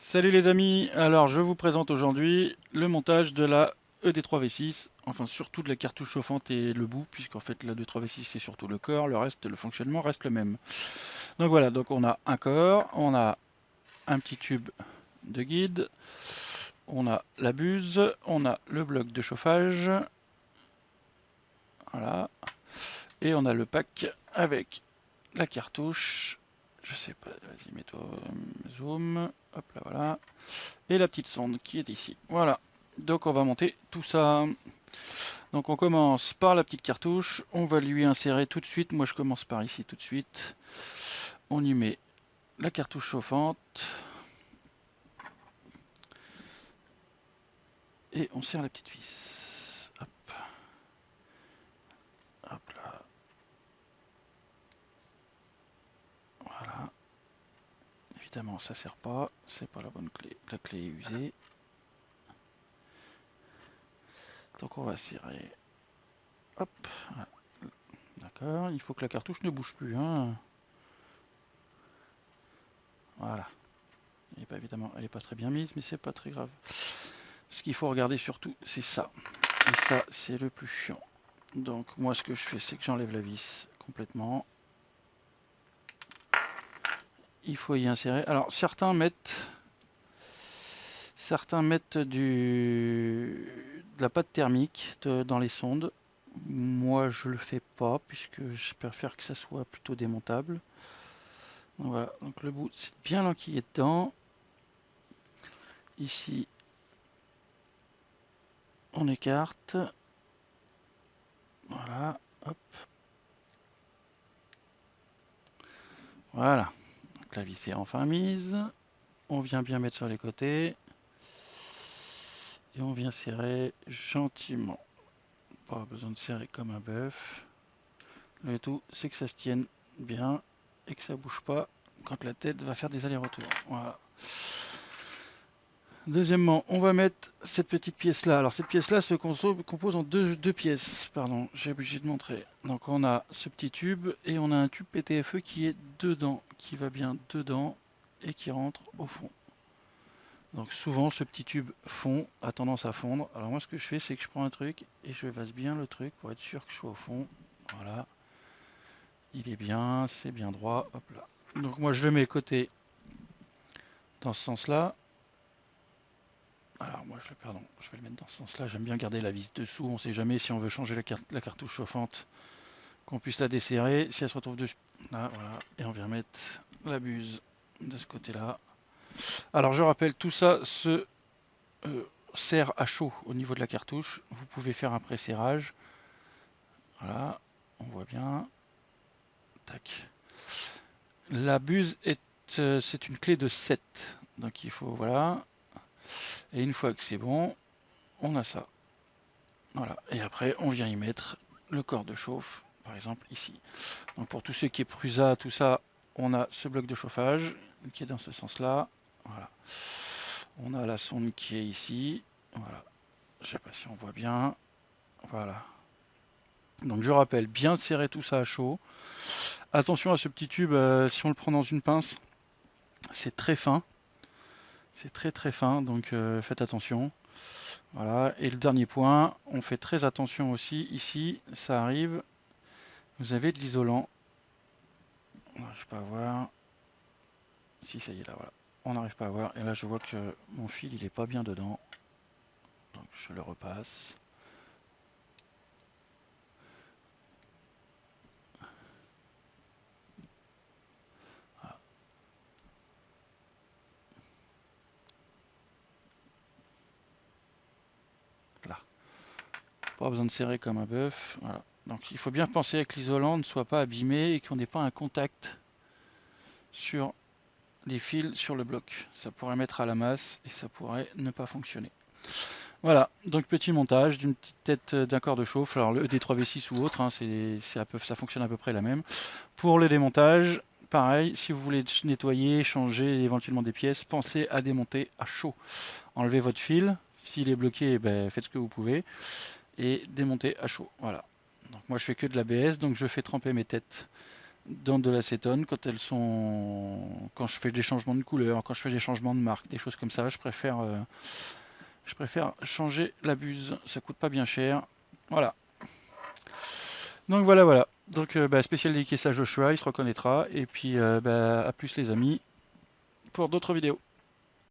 Salut les amis, alors je vous présente aujourd'hui le montage de la ED3V6, enfin surtout de la cartouche chauffante et le bout, puisqu'en fait la ED3V6 c'est surtout le corps, le reste, le fonctionnement reste le même. Donc voilà, donc on a un corps, on a un petit tube de guide, on a la buse, on a le bloc de chauffage, voilà, et on a le pack avec la cartouche, je sais pas, vas-y mets-toi zoom, hop là voilà, et la petite sonde qui est ici. Voilà. Donc on va monter tout ça. Donc on commence par la petite cartouche. On va lui insérer tout de suite. Moi je commence par ici tout de suite. On y met la cartouche chauffante. Et on serre la petite vis. Hop. Hop là. Voilà. Évidemment ça sert pas. C'est pas la bonne clé. La clé est usée. Donc on va serrer. Hop. Voilà. D'accord. Il faut que la cartouche ne bouge plus. Hein. Voilà. Et pas évidemment, elle n'est pas très bien mise, mais c'est pas très grave. Ce qu'il faut regarder surtout, c'est ça. Et ça, c'est le plus chiant. Donc moi, ce que je fais, c'est que j'enlève la vis complètement. Il faut y insérer. Alors certains mettent de la pâte thermique dans les sondes. Moi, je le fais pas puisque je préfère que ça soit plutôt démontable. Donc voilà. Donc le bout, c'est bien l'enquiller dedans. Ici, on écarte. Voilà. Hop. Voilà. Donc la vis est enfin mise. On vient bien mettre sur les côtés. Et on vient serrer gentiment. Pas besoin de serrer comme un bœuf. Le tout, c'est que ça se tienne bien et que ça bouge pas quand la tête va faire des allers-retours. Voilà. Deuxièmement, on va mettre cette petite pièce-là. Alors cette pièce-là se compose en deux pièces. Pardon, j'ai obligé de montrer. Donc on a ce petit tube et on a un tube PTFE qui est dedans, qui va bien dedans et qui rentre au fond. Donc souvent ce petit tube fond a tendance à fondre. Alors moi ce que je fais c'est que je prends un truc et je vase bien le truc pour être sûr que je sois au fond. Voilà. Il est bien, c'est bien droit. Hop là. Donc moi je le mets côté dans ce sens-là. Alors moi je vais le mettre dans ce sens-là. J'aime bien garder la vis dessous. On ne sait jamais si on veut changer la cartouche chauffante, qu'on puisse la desserrer. Si elle se retrouve dessus. Là, voilà. Et on vient mettre la buse de ce côté-là. Alors je rappelle, tout ça se serre à chaud au niveau de la cartouche. Vous pouvez faire un pré-serrage. Voilà, on voit bien. Tac. La buse c'est une clé de 7. Donc il faut, voilà. Et une fois que c'est bon, on a ça. Voilà. Et après, on vient y mettre le corps de chauffe, par exemple ici. Donc pour tout ce qui est Prusa, tout ça, on a ce bloc de chauffage qui est dans ce sens-là. Voilà. On a la sonde qui est ici. Voilà. Je sais pas si on voit bien. Voilà. Donc je rappelle, bien serrer tout ça à chaud. Attention à ce petit tube, si on le prend dans une pince, c'est très fin. C'est très très fin, donc faites attention. Voilà, et le dernier point, on fait très attention aussi, ici, ça arrive, vous avez de l'isolant. On n'arrive pas à voir. Si, ça y est, là, voilà. On n'arrive pas à voir, et là je vois que mon fil, il est pas bien dedans. Donc je le repasse. Voilà. Là. Pas besoin de serrer comme un bœuf. Voilà. Donc il faut bien penser que l'isolant ne soit pas abîmé et qu'on n'ait pas un contact sur les fils sur le bloc. Ça pourrait mettre à la masse et ça pourrait ne pas fonctionner. Voilà, donc petit montage d'une petite tête d'un corps de chauffe. Alors le D3V6 ou autre, hein, ça fonctionne à peu près la même. Pour le démontage, pareil, si vous voulez nettoyer, changer éventuellement des pièces, pensez à démonter à chaud. Enlevez votre fil, s'il est bloqué, ben, faites ce que vous pouvez, et démontez à chaud. Voilà. Donc moi je fais que de l'ABS, donc je fais tremper mes têtes dans de l'acétone quand quand je fais des changements de couleur, quand je fais des changements de marque, des choses comme ça. Je préfère changer la buse, ça coûte pas bien cher. Voilà. Donc voilà. Donc spécial dédicace à Joshua, il se reconnaîtra. Et puis à plus les amis pour d'autres vidéos.